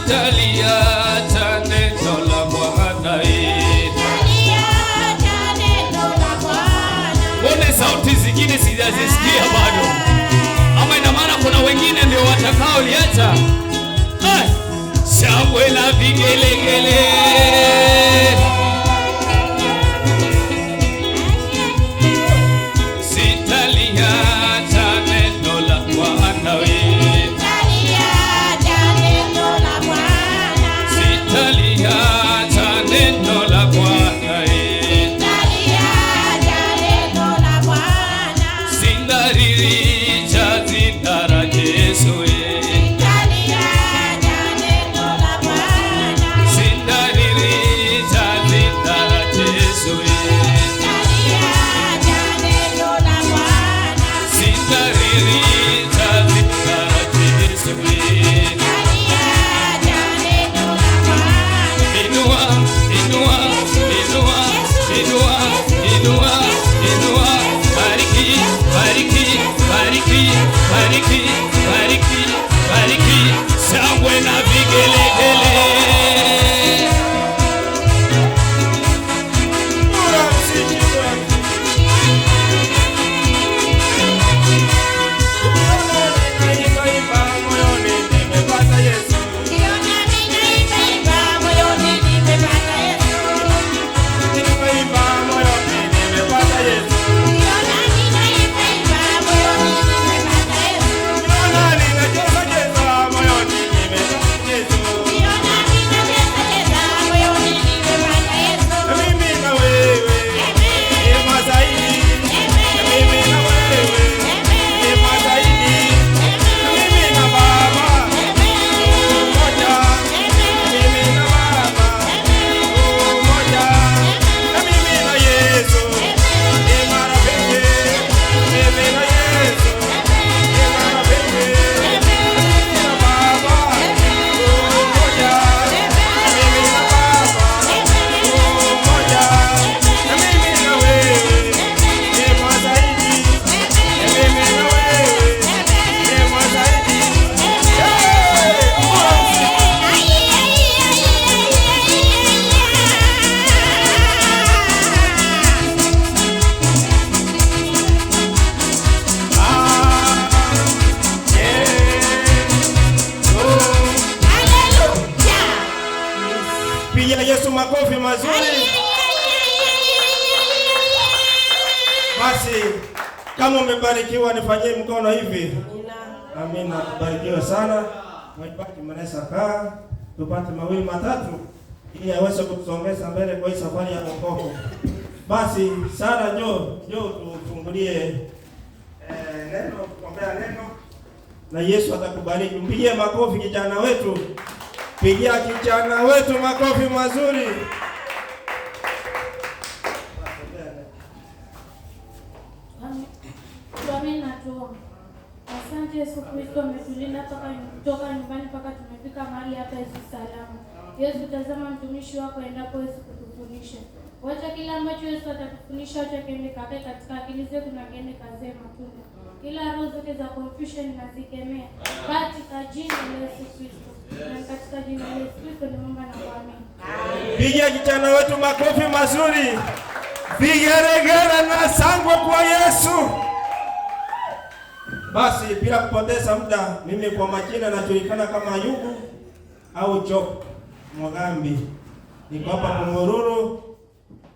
sitaliacha neno la Bwana. Mbona sauti zingine sijazisikia bado? Ama ina maana kuna wengine ndio watakao liacha? Shangwe na vigelegele. Sitaliacha neno la Bwana. Sitaliacha neno la Bwana. Sindariricha zindara Yesu. Bariki, shangwe na vigelegele. Yesu makofi mazuri. Basi kama umebarikiwa nifanyie mkono hivi. Amina. Barikiwa sana. Mwibaki mnaweza kaa tupate mawili matatu ili aweze kutusongeza mbele kwa hii safari ya wokovu. Basi Sara njoo tufungulie neno, tuombea neno na Yesu atakubariki. Mpigie makofi kijana wetu. Pigia kijana wetu makofi mazuri. Amina. Asante Yesu Kristo, umetulinda toka nyumbani mpaka tumefika mahali hapa Yesu salama. Yesu, tazama mtumishi wako endapo Yesu kutufundisha. Wacha kila ambacho Yesu atakufundisha wacha kiende kakae katika akili zetu na kiende kazie matunda. Kila roho zote za confusion na zikemea katika jina la Yesu Kristo. Na katika jina la Yesu Kristo nimeomba na kuamini. Pigia kijana wetu makofi mazuri. Vigeregere na sangwe kwa Yesu. Basi bila kupoteza muda, mimi kwa majina najulikana kama Ayubu au Job Mwagambi. Niko hapa Kongororo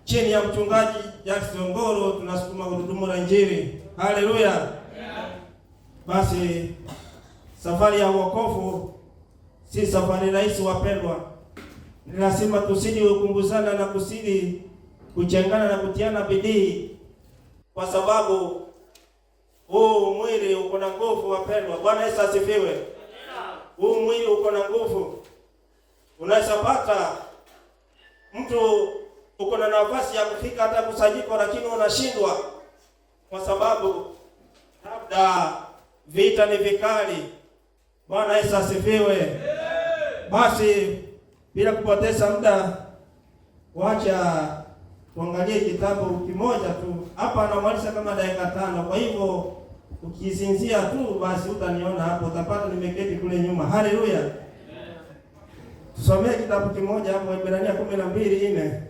chini ya mchungaji Jackson Ngoro, tunasukuma gurudumu la Injili. Haleluya. Basi safari ya wokovu si safari rahisi wapendwa. Ni lazima tusidi kukumbuzana na kusidi kuchangana na kutiana bidii, kwa sababu huu mwili uko na nguvu wapendwa. Bwana Yesu asifiwe. Huu mwili uko na nguvu. Unaweza pata mtu uko na nafasi ya kufika hata kusanyiko, lakini unashindwa kwa sababu labda vita ni vikali. Bwana Yesu asifiwe. Basi bila kupoteza muda, wacha tuangalie kitabu kimoja tu. Hapa anamaliza kama dakika 5. Kwa hivyo ukizinzia tu basi utaniona hapo, utapata nimeketi kule nyuma. Haleluya. Tusomee kitabu kimoja hapo, Ibrania 12:4.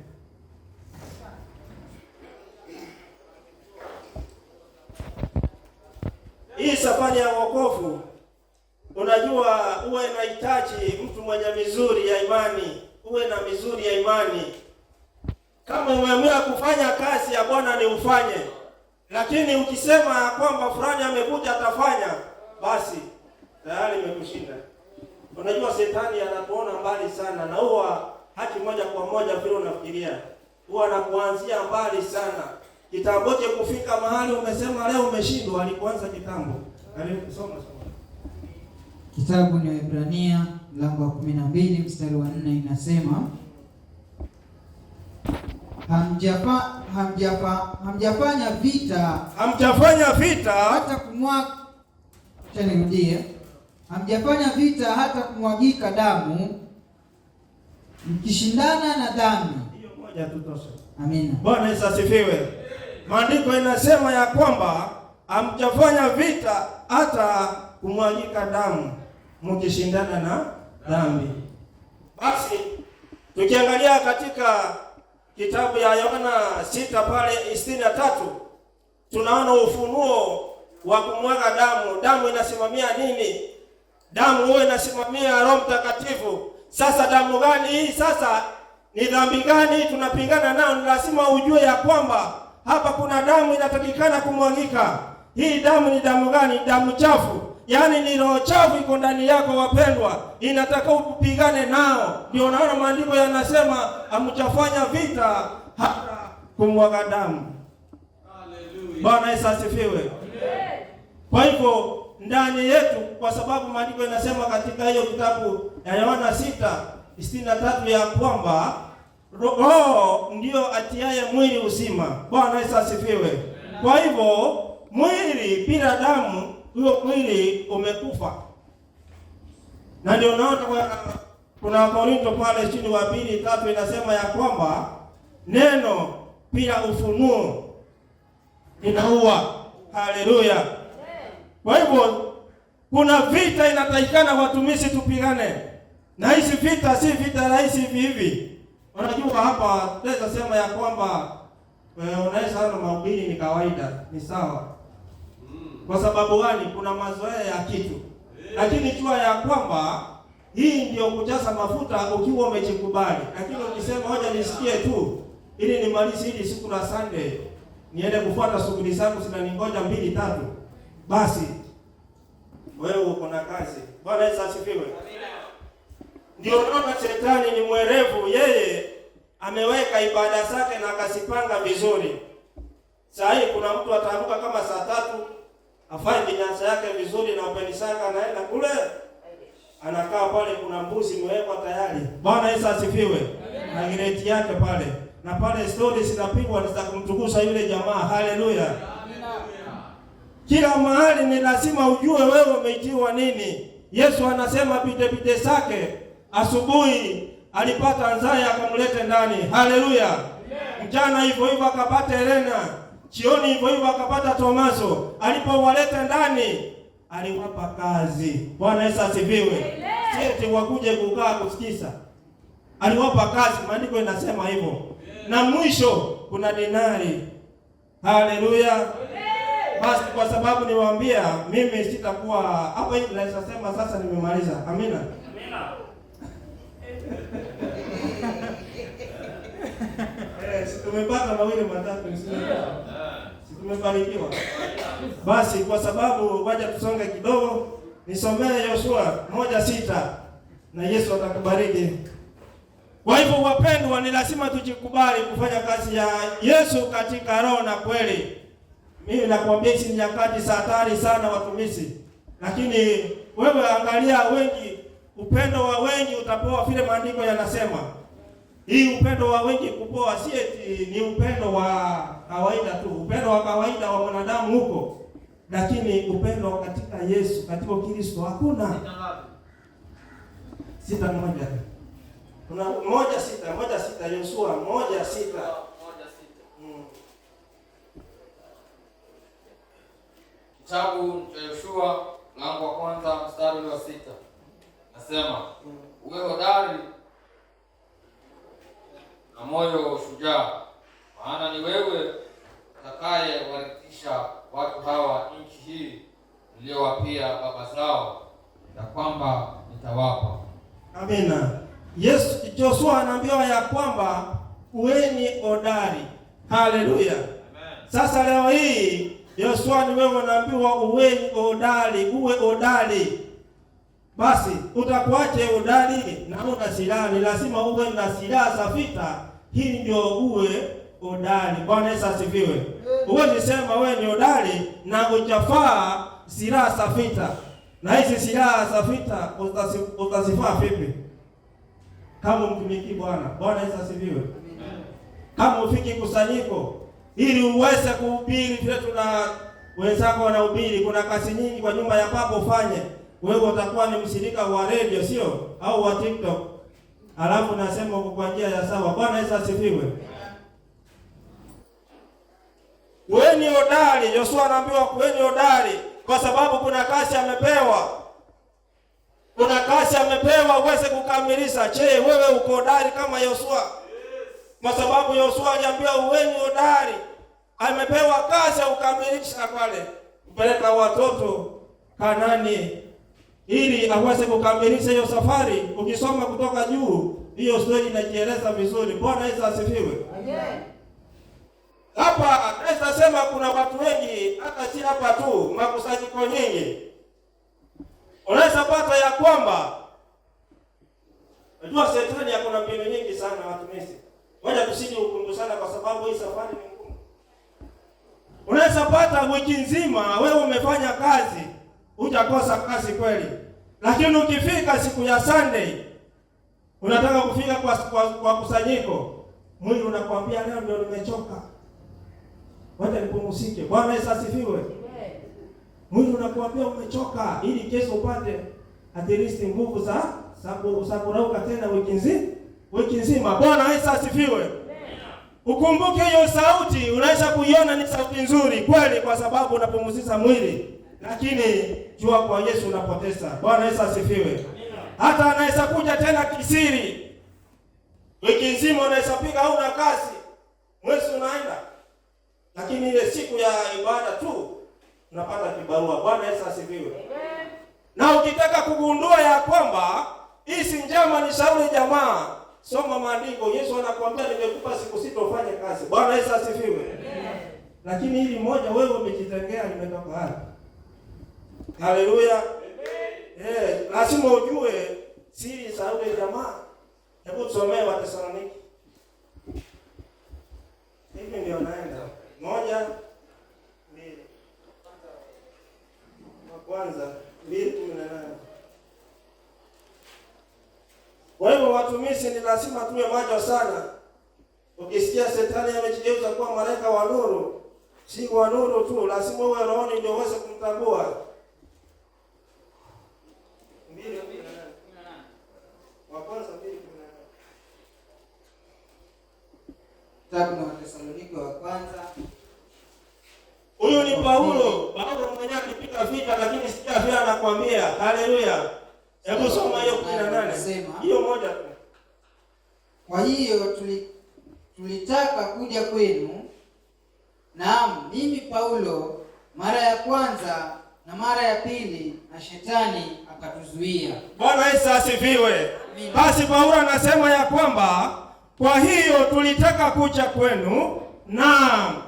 Hii safari ya wokovu, unajua uwe inahitaji mtu mwenye mizuri ya imani, uwe na mizuri ya imani. Kama umeamua kufanya kazi ya Bwana ni ufanye, lakini ukisema kwamba fulani amekuja atafanya, basi tayari imekushinda. Unajua Shetani anatuona mbali sana, na huwa haki moja kwa moja vile unafikiria, huwa anakuanzia mbali sana. Kitamboje kufika mahali umesema leo umeshindwa, alikuanza kitambo. Alisoma kitabu ni Ibrania mlango wa 12 mstari wa 4, inasema hamjafanya vita hata hamjafanya vita hata kumwagika damu mkishindana na dhambi. Hiyo moja tutosha. Amina. Bwana Yesu asifiwe. Maandiko inasema ya kwamba hamjafanya vita hata kumwagika damu mkishindana na dhambi. Basi tukiangalia katika kitabu ya Yohana 6 pale 63, tunaona ufunuo wa kumwaga damu. Damu inasimamia nini? Damu huwa inasimamia Roho Mtakatifu. Sasa damu gani hii? Sasa ni dhambi gani tunapingana nao? Ni lazima ujue ya kwamba hapa kuna damu inatakikana kumwagika. Hii damu ni damu gani? Damu chafu, yaani ni roho chafu iko ndani yako wapendwa, inataka upigane nao. Ndio naona maandiko yanasema hamjafanya vita hata kumwaga damu. Haleluya. Bwana Yesu asifiwe. Kwa hivyo ndani yetu, kwa sababu maandiko yanasema katika hiyo kitabu ya Yohana 6:63 ya kwamba roho ndio atiaye mwili uzima. Bwana Yesu asifiwe. Kwa hivyo mwili bila damu, huyo mwili umekufa. Na ndio naona kuna Korinto pale chini wa 2:3 inasema ya kwamba neno bila ufunuo linaua. Haleluya. Kwa hivyo kuna vita inatakikana watumishi tupigane. Na hizi vita si vita rahisi hivi. Unajua hapa tunaweza sema ya kwamba unaweza hana mahubiri ni kawaida, ni sawa. Kwa sababu gani? Kuna mazoea ya kitu. Lakini jua ya kwamba hii ndio kujaza mafuta ukiwa umejikubali. Lakini ukisema hoja nisikie tu ili nimalize hili siku la Sunday, niende kufuata shughuli zangu zinaningoja 2-3, basi wewe uko na kazi. Bwana Yesu asifiwe. Ndio naona Shetani ni mwerevu, yeye ameweka ibada zake na akasipanga vizuri. Saa hii kuna mtu ataamka kama saa 3, afanye kinyasa yake vizuri na upeni saka, anaenda kule, anakaa pale, kuna mbuzi imewekwa tayari. Bwana Yesu asifiwe. Na gireti yake pale, na pale stories zinapigwa za kumtukuza yule jamaa. Haleluya. Kila mahali ni lazima ujue wewe umeitiwa nini. Yesu anasema pite zake asubuhi alipata Nzaya akamlete ndani. Haleluya. Mchana hivyo hivyo akapata Helena. Jioni hivyo hivyo akapata Tomaso. Alipowaleta ndani aliwapa kazi. Bwana Yesu asifiwe. Sisi wakuje kukaa kusikiza. Aliwapa kazi, maandiko inasema hivyo. Na mwisho kuna dinari. Haleluya. Basi kwa sababu niwaambia mimi sitakuwa hapa hivi, naweza sema sasa nimemaliza. Amina. Amina. Tumepata mawili matatu, tumefanikiwa. Basi kwa sababu waje tusonge kidogo, nisomee Yoshua 1:6 na Yesu atakubariki. Kwa hivyo wapendwa, ni lazima tujikubali kufanya kazi ya Yesu katika roho na kweli. Mimi nakwambia hizi ni nyakati za hatari sana watumishi. Lakini wewe angalia wengi, upendo wa wengi utapoa vile maandiko yanasema. Hii upendo wa wengi kupoa si eti ni upendo wa kawaida tu. Upendo wa kawaida wa mwanadamu huko. Lakini upendo katika Yesu, katika Kristo hakuna. 6:1. Kuna 1:6, Yoshua 1:6. Kitabu cha Yoshua mlango wa 1 mstari wa 6. Nasema, uwe hodari na moyo wa ushujaa, maana ni wewe utakayewarithisha watu hawa nchi hii niliyowapia baba zao, ya kwamba nitawapa. Amina. Joshua anaambiwa ya kwamba kuweni hodari. Haleluya. Sasa leo hii Joshua ni wewe unaambiwa uweni hodari, uwe hodari. Basi utakuache hodari na una silaha? Ni lazima uwe na silaha za vita, hii ndio uwe hodari. Bwana Yesu asifiwe. Huwezi sema wewe ni hodari na hujafaa silaha za vita. Na hizi silaha za vita utazifaa vipi kama mtumiki Bwana? Bwana Yesu asifiwe. Kama ufiki kusanyiko ili uweze kuhubiri vile tuna wenzako wanahubiri, kuna kazi nyingi kwa nyumba ya Baba ufanye. Wewe utakuwa ni mshirika wa radio sio au wa TikTok. Alafu nasema uko kwa njia ya sawa. Bwana Yesu asifiwe. Kuweni hodari. Joshua anaambiwa kuweni hodari kwa sababu kuna kazi amepewa. Kuna kazi amepewa uweze kukamilisha. Je, wewe uko hodari kama Joshua? Kwa sababu Joshua aliambiwa uweni hodari. Amepewa kazi ya kukamilisha pale. Kupeleka watoto Kanani ili aweze kukamilisha hiyo safari. Ukisoma kutoka juu, hiyo story inajieleza vizuri. Bwana Yesu asifiwe. Hapa naweza sema kuna watu wengi, hata si hapa tu, makusanyiko nyingi. Unaweza pata ya kwamba unajua shetani yako na mbinu nyingi sana watumishi. Ngoja tusije ukumbusana kwa sababu hii safari ni ngumu. Unaweza pata wiki nzima wewe umefanya kazi, hujakosa kazi kweli. Lakini ukifika siku ya Sunday, unataka kufika kwa kusanyiko, mwili unakwambia leo ndio nimechoka. Wacha nipumzike. Bwana Yesu asifiwe. Mwili unakuambia umechoka ili kesho upate at least nguvu za kurauka tena wiki nzima. Bwana Yesu asifiwe. Ukumbuke hiyo sauti, unaweza kuiona ni sauti nzuri kweli kwa sababu unapumzisha mwili. Lakini jua kwa Yesu unapoteza. Bwana Yesu asifiwe. Hata anaweza kuja tena kisiri. Wiki nzima unaweza piga hauna kazi. Mwezi unaenda. Lakini ile siku ya ibada tu unapata kibarua. Bwana Yesu asifiwe. Na ukitaka kugundua ya kwamba hizi njama ni shauri jamaa, soma maandiko. Yesu anakuambia nimekupa siku sita ufanye kazi. Bwana Yesu asifiwe. Lakini hili moja wewe umejitengea limetoka wapi? Haleluya. Lazima ujue siri za yule jamaa. Hebu tusomee Wathesalonike. Hivi ndio naenda. 1:2. Kwanza 2:18. Kwa hivyo watumishi ni lazima tuwe macho sana. Ukisikia shetani amejigeuza kuwa malaika wa nuru, si wa nuru tu, lazima uwe rohoni ndio uweze kumtambua. 2:18. Wa kwanza 2:18. Kitabu cha Wathesalonike wa kwanza. Huyu ni Paulo mwenyewe akipiga vita, lakini sikia vile anakuambia. Haleluya. Hebu soma hiyo 18. Hiyo moja tu. Kwa hiyo tulitaka kuja kwenu. Naam, mimi Paulo mara ya kwanza na mara ya pili, na shetani akatuzuia. Bwana Yesu asifiwe. Basi Paulo anasema ya kwamba kwa hiyo tulitaka kuja kwenu, naam,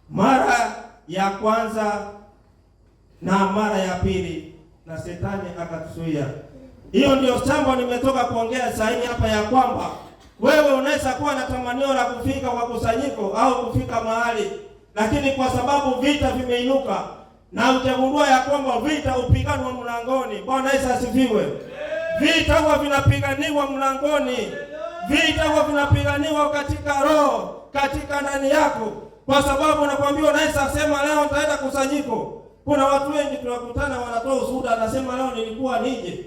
mara ya kwanza na mara ya pili, na shetani akatuzuia. Hiyo ndio jambo nimetoka kuongea sahihi hapa, ya kwamba wewe unaweza kuwa na tamanio la kufika kwa kusanyiko au kufika mahali, lakini kwa sababu vita vimeinuka na utagundua ya kwamba vita upiganwa mlangoni. Bwana Yesu asifiwe. Vita huwa vinapiganiwa mlangoni. Vita huwa vinapiganiwa katika roho, katika ndani yako. Kwa sababu nakwambia unaweza sema leo nitaenda kusanyiko. Kuna watu wengi tunakutana wanatoa ushuhuda, anasema leo nilikuwa nije,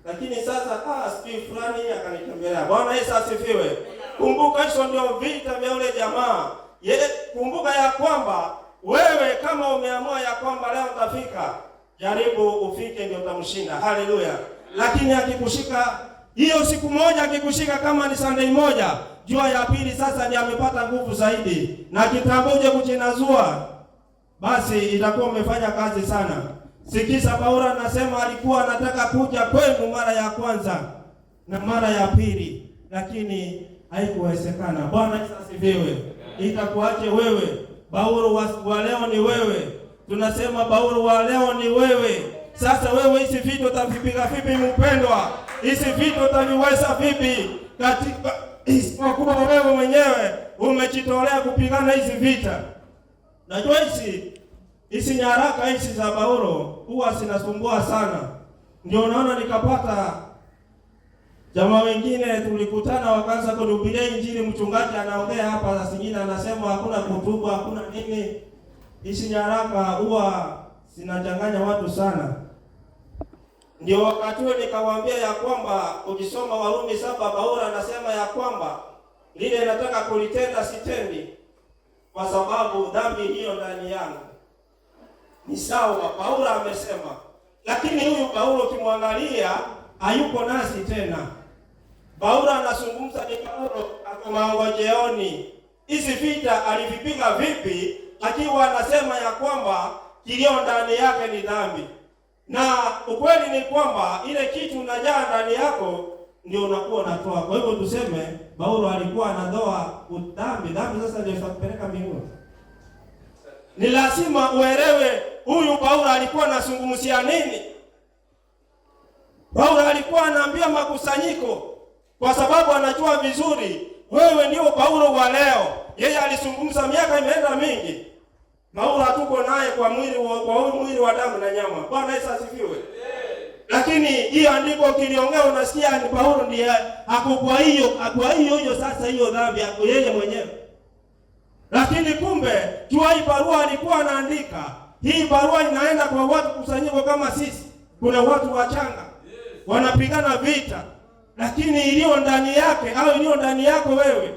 lakini sasa siku fulani akanitembelea. Bwana Yesu asifiwe. Kumbuka hizo ndio vita vya yule jamaa. Kumbuka ya kwamba wewe kama umeamua ya kwamba leo utafika, jaribu ufike ndio utamshinda. Haleluya. Lakini akikushika Hiyo siku moja akikushika kama ni Sunday moja, jua ya pili sasa ndiye amepata nguvu zaidi. Na kitambo uje kuchinazua, basi itakuwa umefanya kazi sana. Sikiza, Paulo anasema alikuwa anataka kuja kwenu mara ya kwanza na mara ya pili, lakini haikuwezekana. Bwana Yesu asifiwe. Itakuaje wewe? Paulo wa leo ni wewe. Tunasema Paulo wa leo ni wewe. Sasa wewe hizi vitu utavipiga vipi mpendwa? Hizi vitu utaviweza vipi? Katika isipokuwa wewe mwenyewe umejitolea kupigana hizi vita. Najua hizi nyaraka hizi za Paulo huwa zinasumbua sana. Ndio unaona nikapata jamaa wengine tulikutana wakaanza kuhubiria Injili, mchungaji anaongea hapa, zingine anasema hakuna kutubu, hakuna nini. Hizi nyaraka huwa zinachanganya watu sana. Ndio wakati huo nikawaambia ya kwamba ukisoma Warumi 7 Paulo anasema ya kwamba lile nataka kulitenda sitendi kwa sababu dhambi hiyo ndani yangu. Ni sawa, Paulo amesema. Lakini huyu Paulo ukimwangalia hayuko nasi tena. Paulo anazungumza ni Paulo ako maongojeoni. Hizi vita alivipiga vipi akiwa anasema ya kwamba kilio ndani yake ni dhambi. Na ukweli ni kwamba ile kitu unajaa ndani yako ndio unakuwa unatoa. Kwa hivyo tuseme Paulo alikuwa anatoa dhambi. Dhambi sasa ndio itakupeleka mbinguni. Ni lazima uelewe huyu Paulo alikuwa anazungumzia nini. Paulo alikuwa anaambia makusanyiko kwa sababu anajua vizuri wewe ndio Paulo wa leo. Yeye alizungumza miaka imeenda mingi. Paulo hatuko naye kwa mwili wa damu na nyama. Bwana Yesu asifiwe. Lakini hiyo andiko kiliongea unasikia ni Paulo ndiye kwa hiyo sasa hiyo dhambi yako yeye mwenyewe. Lakini kumbe jua hii barua alikuwa anaandika. Hii barua inaenda kwa watu kusanyiko kama sisi. Kuna watu wachanga wanapigana vita. Lakini iliyo ndani yake au iliyo ndani yako wewe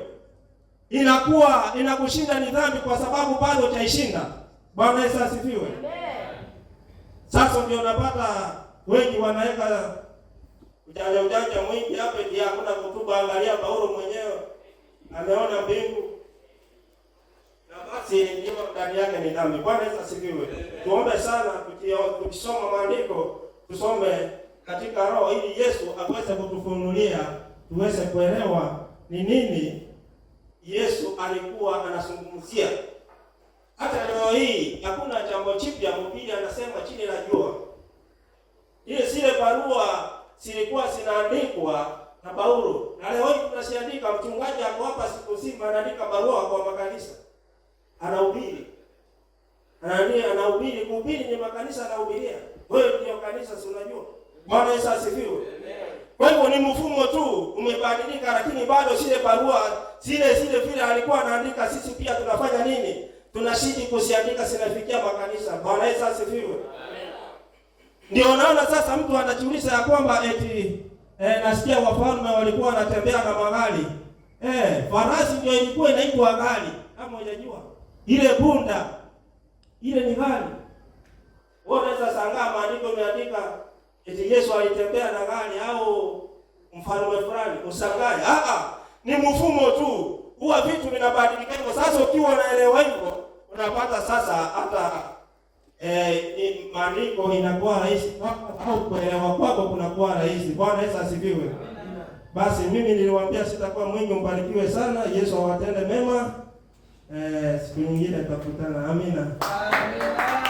inakushinda ni dhambi kwa sababu bado hutaishinda. Bwana Yesu asifiwe. Sasa ndio unapata wengi wanaweka ujanja mwingi hapa ndio hakuna kutuba. Angalia Paulo mwenyewe ameona mbingu na basi ndio ndani yake ni dhambi. Bwana Yesu asifiwe. Tuombe sana tukisoma maandiko tusome katika roho ili Yesu aweze kutufunulia tuweze kuelewa ni nini Yesu alikuwa anazungumzia. Hata leo hii hakuna jambo jipya mhubiri anasema chini la jua. Ile zile barua zilikuwa zinaandikwa na Paulo. Na leo hii tunasiandika, mchungaji ako hapa siku nzima anaandika barua kwa makanisa. Anahubiri. Anahubiri, kuhubiri ni makanisa anahubiria. Wewe ndio kanisa si unajua. Bwana Yesu asifiwe. Kwa hivyo ni mfumo tu umebadilika, lakini bado zile barua zile vile alikuwa anaandika sisi pia tunafanya nini? Tunashidi kusiandika zinafikia makanisa. Bwana Yesu asifiwe. Ndio naona sasa mtu anajiuliza ya kwamba eti nasikia wafalme walikuwa wanatembea na magari. Farasi ndio ilikuwa inaitwa gari. Kama unajua ile punda ile ni gari. Wewe unaweza sangaa maandiko yameandika eti Yesu alitembea na gari au mfalme fulani usangae. Ni mfumo tu. Huwa vitu vinabadilika hivyo. Sasa ukiwa unaelewa hivyo unapata sasa hata maandiko inakuwa rahisi kwako au kuelewa kwako kunakuwa rahisi. Bwana Yesu asifiwe. Basi mimi niliwaambia sitakuwa mwingi, mbarikiwe sana. Yesu awatende mema. Siku nyingine tutakutana. Amina. Amina.